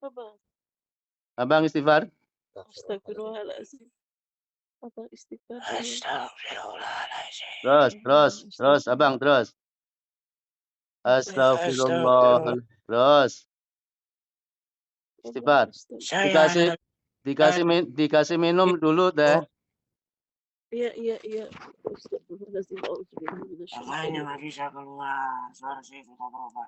Abang. Abang istighfar. Astagfirullahaladzim. Abang istighfar dulu. Astagfirullahaladzim. Terus, Abang, terus. Astagfirullah. Astagfirullah. Terus, istighfar. Saya Dikasih minum dulu teh. Iya. Astagfirullahaladzim. makanya nggak bisa keluar. Suara saya sudah berubah.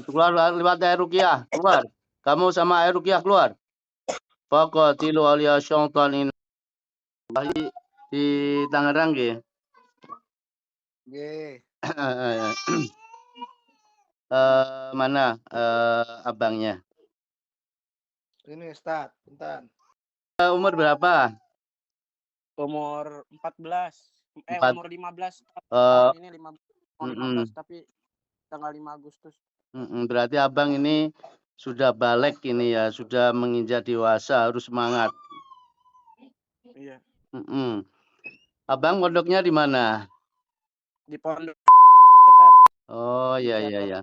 Keluar lewat air ruqyah, keluar. Kamu sama air ruqyah keluar. Faqatilu aliya syaitan di Tangerang nggih. Nggih. Mana abangnya? Ini Ustaz, bentar. Umur berapa? Umur 14. Umur 15. Ini 15 tapi tanggal 5 Agustus. Berarti abang ini sudah balik ini ya, sudah menginjak dewasa, harus semangat. Iya. Abang mondoknya di mana? Di pondok. Oh iya.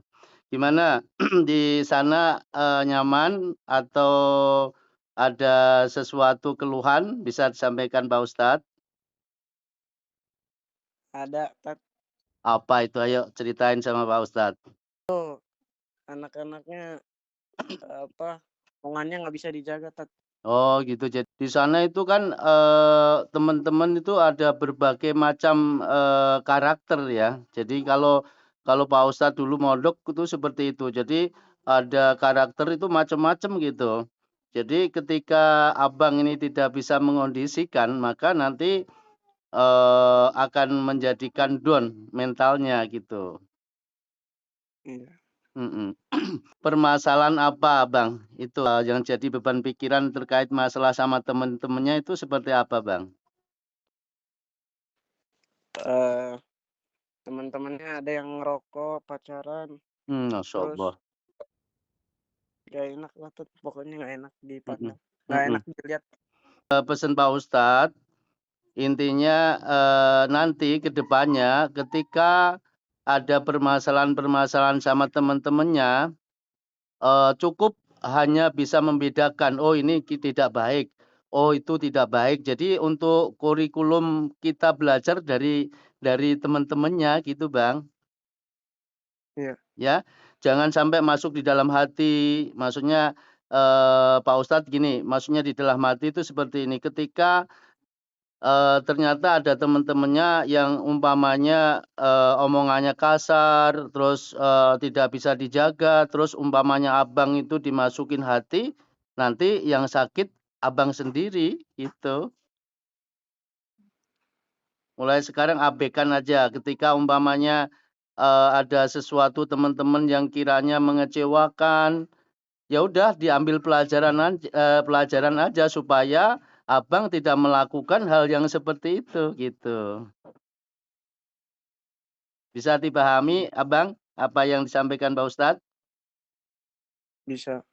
Gimana di sana nyaman atau ada sesuatu keluhan bisa disampaikan Pak Ustadz? Ada, Tat. Apa itu? Ayo ceritain sama Pak Ustadz. Anak-anaknya omongannya nggak bisa dijaga, Tat. Oh gitu. Jadi di sana itu kan teman-teman itu ada berbagai macam karakter ya. Jadi kalau Pak Ustadz dulu mondok itu seperti itu. Jadi ada karakter itu macam-macam gitu. Jadi ketika abang ini tidak bisa mengondisikan, maka nanti akan menjadikan down mentalnya gitu. Iya. Permasalahan apa Bang? Itu yang jadi beban pikiran terkait masalah sama teman-temannya itu seperti apa Bang? Teman-temannya ada yang ngerokok, pacaran. Masya Allah. Gak enak lah, Tat. Pokoknya gak enak dipandang. Gak enak dilihat. Pesan Pak Ustadz, intinya nanti ke depannya ketika ada permasalahan-permasalahan sama teman-temannya, cukup hanya bisa membedakan, oh ini tidak baik, oh itu tidak baik. Jadi untuk kurikulum kita belajar dari teman-temannya gitu Bang. Iya. Ya, jangan sampai masuk di dalam hati. Maksudnya Pak Ustadz gini, maksudnya di dalam hati itu seperti ini. Ketika ternyata ada teman-temannya yang umpamanya omongannya kasar, terus tidak bisa dijaga, terus umpamanya abang itu dimasukin hati, nanti yang sakit abang sendiri gitu. Mulai sekarang abaikan aja ketika umpamanya ada sesuatu teman-teman yang kiranya mengecewakan, ya udah diambil pelajaran aja supaya abang tidak melakukan hal yang seperti itu gitu. Bisa dipahami abang apa yang disampaikan Pak Ustadz? Bisa.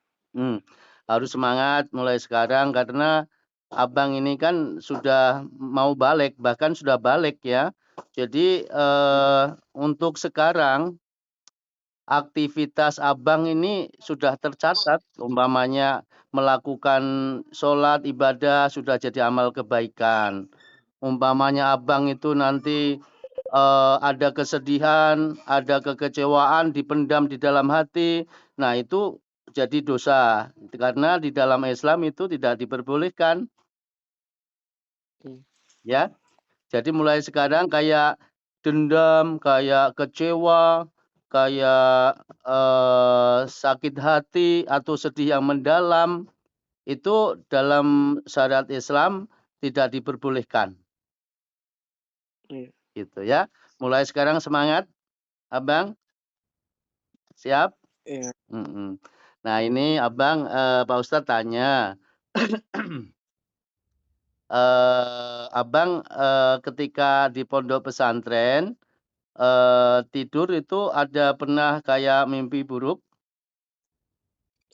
Harus semangat mulai sekarang karena abang ini kan sudah mau balik, bahkan sudah balik ya. Jadi untuk sekarang aktivitas abang ini sudah tercatat, umpamanya melakukan sholat ibadah sudah jadi amal kebaikan. Umpamanya abang itu nanti ada kesedihan, ada kekecewaan dipendam di dalam hati, nah itu jadi dosa karena di dalam Islam itu tidak diperbolehkan. Ya, jadi mulai sekarang kayak dendam, kayak kecewa, kayak sakit hati atau sedih yang mendalam itu dalam syariat Islam tidak diperbolehkan. Gitu ya. Mulai sekarang semangat, abang. Siap? Iya. Nah ini abang Pak Ustadz tanya. Abang ketika di pondok pesantren tidur itu ada pernah kayak mimpi buruk?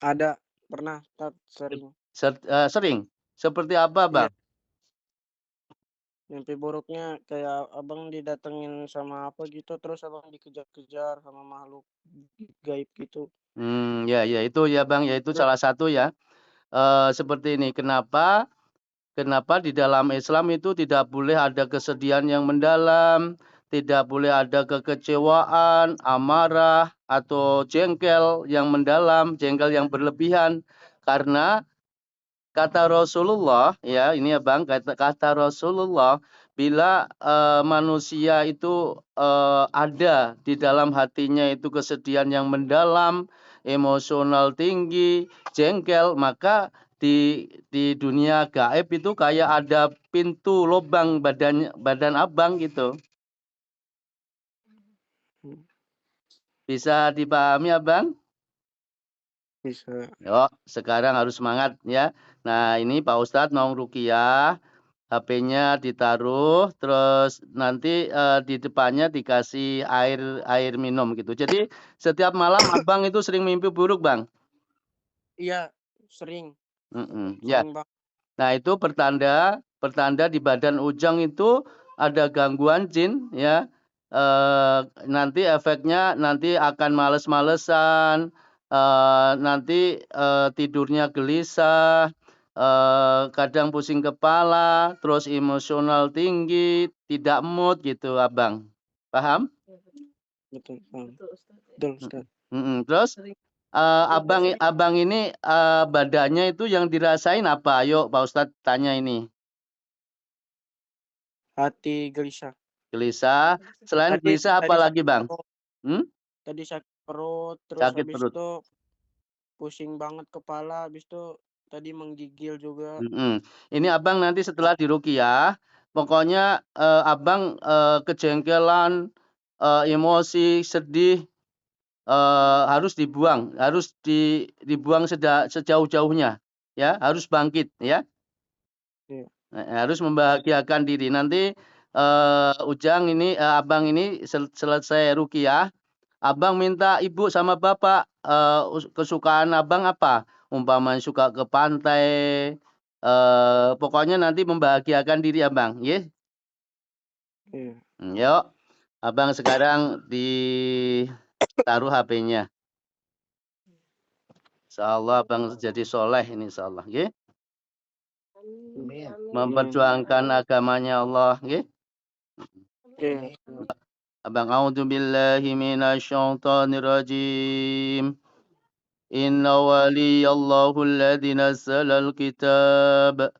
Ada, pernah, Tat, sering. Sering? Seperti apa, Iya. Bang? Mimpi buruknya kayak abang didatengin sama apa gitu, terus abang dikejar-kejar sama makhluk gaib gitu. Ya itu ya, Bang, ya itu Terus salah satu ya. Seperti ini, kenapa di dalam Islam itu tidak boleh ada kesedihan yang mendalam, tidak boleh ada kekecewaan, amarah, atau jengkel yang mendalam, jengkel yang berlebihan. Karena kata Rasulullah, ya ini ya Bang, kata Rasulullah, bila manusia itu ada di dalam hatinya itu kesedihan yang mendalam, emosional tinggi, jengkel, maka di dunia gaib itu kayak ada pintu lubang badan abang gitu. Bisa dipahami abang? bisa. Yuk, sekarang harus semangat ya. Nah, ini Pak Ustadz mau ruqyah, HP-nya ditaruh, terus nanti di depannya dikasih air minum gitu. Jadi setiap malam abang itu sering mimpi buruk, Bang. Iya, sering Ya. Bang. Nah, itu pertanda di badan Ujang itu ada gangguan jin ya. Nanti efeknya nanti akan males-malesan, nanti tidurnya gelisah, kadang pusing kepala, terus emosional tinggi, tidak mood gitu, Abang. Paham? Betul, Bang. Betul, Ustaz. Betul, Ustaz. Terus Sering. abang ini badannya itu yang dirasain apa? Ayo Pak Ustadz tanya ini. Hati gelisah. Gelisah. Selain gelisah apa lagi, Bang? Perut, tadi sakit perut, terus Sakit habis perut. itu pusing banget kepala, habis itu tadi menggigil juga. Ini abang nanti setelah diruqyah, pokoknya abang kejengkelan, emosi, sedih, harus dibuang, harus dibuang sejauh-jauhnya, ya, harus bangkit, ya. Iya. Harus membahagiakan diri. Nanti Ujang ini, abang ini selesai ruqyah, abang minta ibu sama bapak kesukaan abang apa? Umpamanya suka ke pantai, pokoknya nanti membahagiakan diri abang, ya. Iya. Yuk, abang sekarang ditaruh HP-nya. Insyaallah abang jadi soleh ini insyaallah, ya. Amin. Memperjuangkan agamanya Allah, ya. Oke. Abang a'udzubillahi minasyaitonirrajim. Inna waliyallahu alladzi nazzalal kitab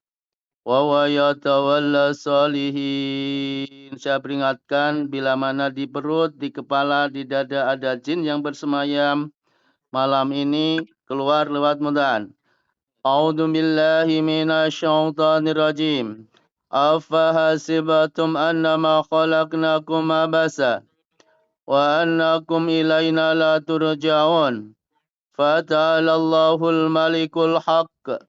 wa huwa yatawalla shalihin. Saya peringatkan bila mana di perut, di kepala, di dada ada jin yang bersemayam. Malam ini keluar lewat mudahan. A'udzu billahi minasyaitonir rajim. Afahasibatum annama khalaqnakum abasa wa annakum ilaina la turja'un. Fata'alallahul malikul haqq.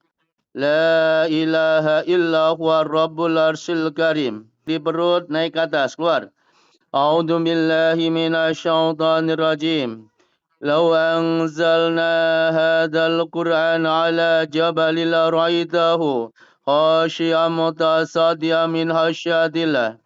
La ilaha illa huwa rabbul arsyil karim. Di perut naik ke atas, keluar. A'udzu billahi minasyaitonir rajim. Law anzalna hadzal Qur'an ala jabalin la ra'aitahu khashi'an mutasaddian min khasyatillah.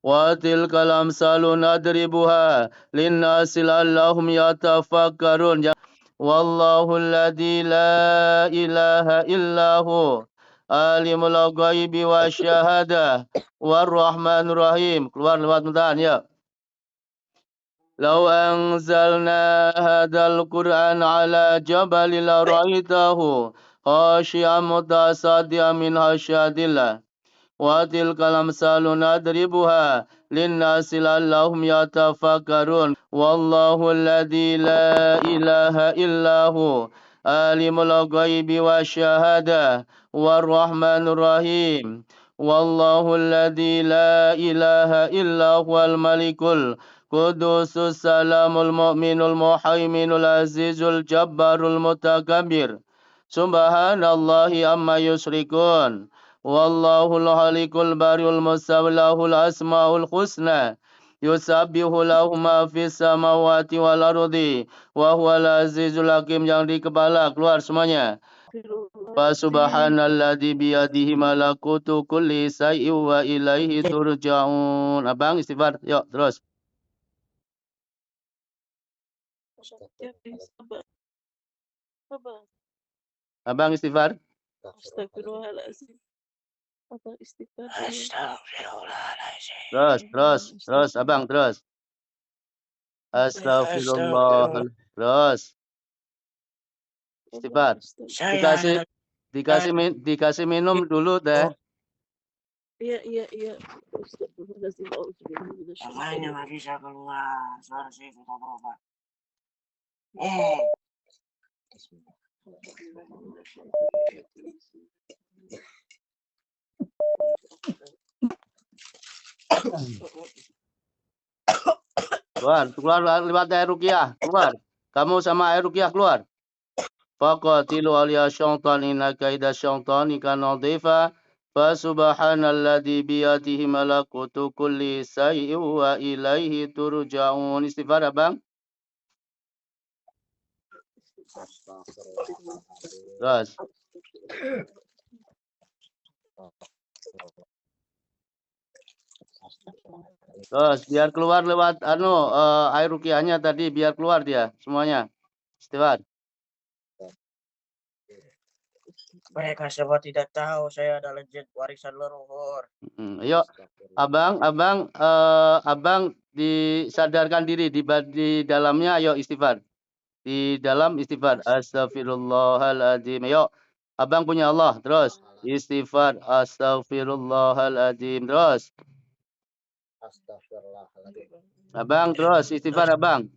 Wa tilkal amsalu nadribuha linnasi la'allahum yatafakkarun. Wallahu alladzi la ilaha illahu alimul ghaibi wasyahadah warrahmanur rahim. Keluar lewat mudahan ya. Law anzalna hadzal Qur'an ala jabalin la ra'aitahu khashi'an mutasaddian min khasyatillah. Wa tilkal amsalu nadribuha linnasi la'allahum yatafakkarun. Wallahu alladzi la ilaha illahu alimul ghaibi wasyahadah warrahmanur rahim. Wallahu alladzi la ilaha illa huwal malikul qudusus salamul mu'minul muhaiminul azizul jabbarul mutakabbir. Subhanallahi amma yusyrikun. Wallahul halikul bariul musawlahul asmaul husna. Yusabbihu lahu ma fis samawati wal ardi wa huwal azizul hakim. Yang di kepala keluar semuanya. Fasubhanalladzi biyadihi malakutu kulli syai'in wa ilaihi turja'un. Abang istighfar. Yuk, terus. Abang istighfar. Astagfirullahaladzim. Abang istighfar. Terus, abang, terus. Astagfirullah. Terus. Istighfar. Dikasih minum dulu teh. Iya. Astagfirullahaladzim. Makanya nggak bisa keluar. Suara saya sudah berubah. Keluar lewat air ruqyah, keluar. Kamu sama air ruqyah keluar. Faqatilu aliya syaitan inna kaida syaitani kana dhifa. Fasubhanalladzi biyadihi malakutu kulli syai'in wa ilaihi turja'un. Istighfar, abang. Terus. Terus biar keluar lewat air ruqyahnya tadi, biar keluar dia semuanya. Istighfar. Mereka semua tidak tahu saya adalah jet warisan leluhur. Ayo, abang disadarkan diri di dalamnya. Ayo istighfar. Di dalam istighfar. Astagfirullahaladzim. Ayo, abang punya Allah. Terus istighfar. Astagfirullahaladzim. Terus. Abang terus istighfar, abang.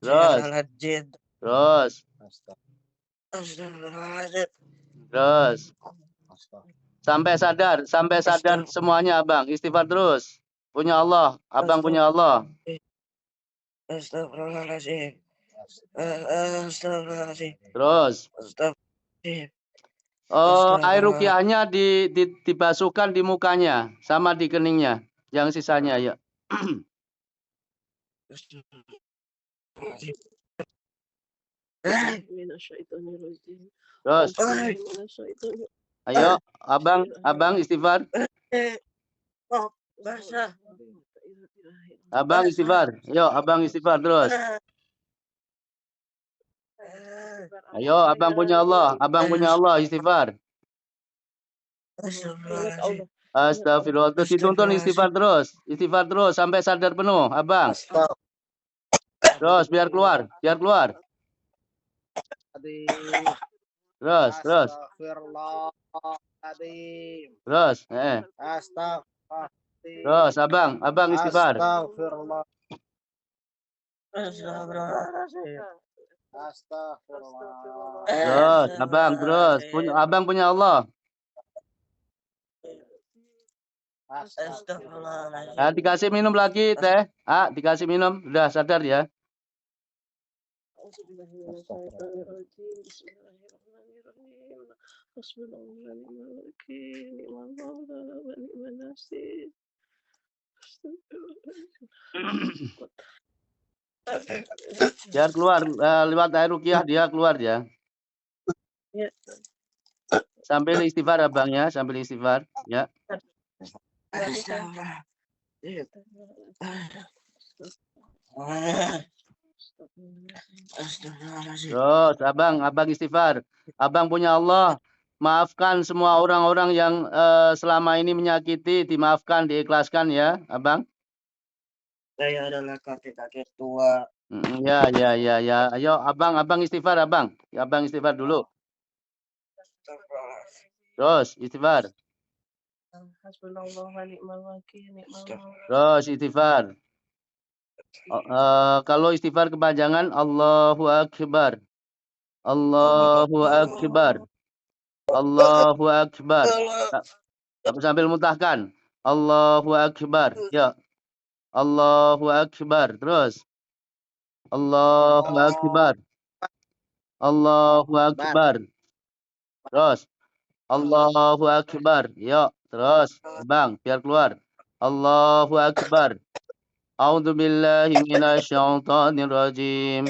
Terus. Terus. Sampai sadar semuanya, abang. Istighfar terus. Punya Allah, abang punya Allah. Astagfirullahaladzim. Terus. Air ruqyahnya dibasuhkan di mukanya sama di keningnya. Yang sisanya ya. Terus. Ayo, abang istighfar. Abang istighfar. Ayo, abang istighfar terus. Ayo, abang punya Allah istighfar. Astagfirullah. Terus dituntun istighfar terus sampai sadar penuh, abang. Terus biar keluar. Terus. Terus, Terus, abang istighfar. Terus, abang punya Allah. Nah, dikasih minum lagi teh. Dikasih minum, udah sadar ya. Biar keluar lewat air ruqyah, dia keluar ya. Sambil istighfar abangnya, ya. Terus abang istighfar. Abang punya Allah. Maafkan semua orang-orang yang selama ini menyakiti, dimaafkan, diikhlaskan ya, abang. Saya adalah kakek-kakek tua. Ya. Ayo abang istighfar, abang. Abang istighfar dulu. Terus istighfar. Terus istighfar. Kalau istighfar kepanjangan Allahu Akbar. Allahu Akbar. Allahu Akbar. Sambil muntahkan. Allahu Akbar. Ya. Allahu Akbar. Terus. Allahu Akbar. Allahu Akbar. Terus. Allahu Akbar. Ya. Terus. Bang, biar keluar. Allahu Akbar. أعوذ بالله من الشيطان الرجيم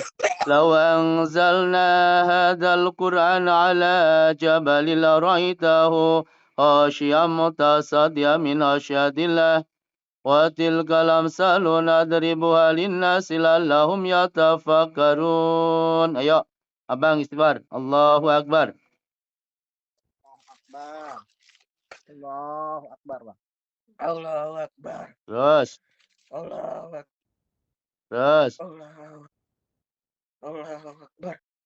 لو أنزلنا هذا القرآن على جبل لرأيته خاشعا متصدعا من خشية الله وتلك الأمثال نضربها للناس لعلهم يتفكرون. Ayo, abang istighfar. Allahu Akbar. Akbar. Allahu Akbar, Bang. Allahu Akbar. Terus, Allahu Akbar. terus. Allahu Akbar.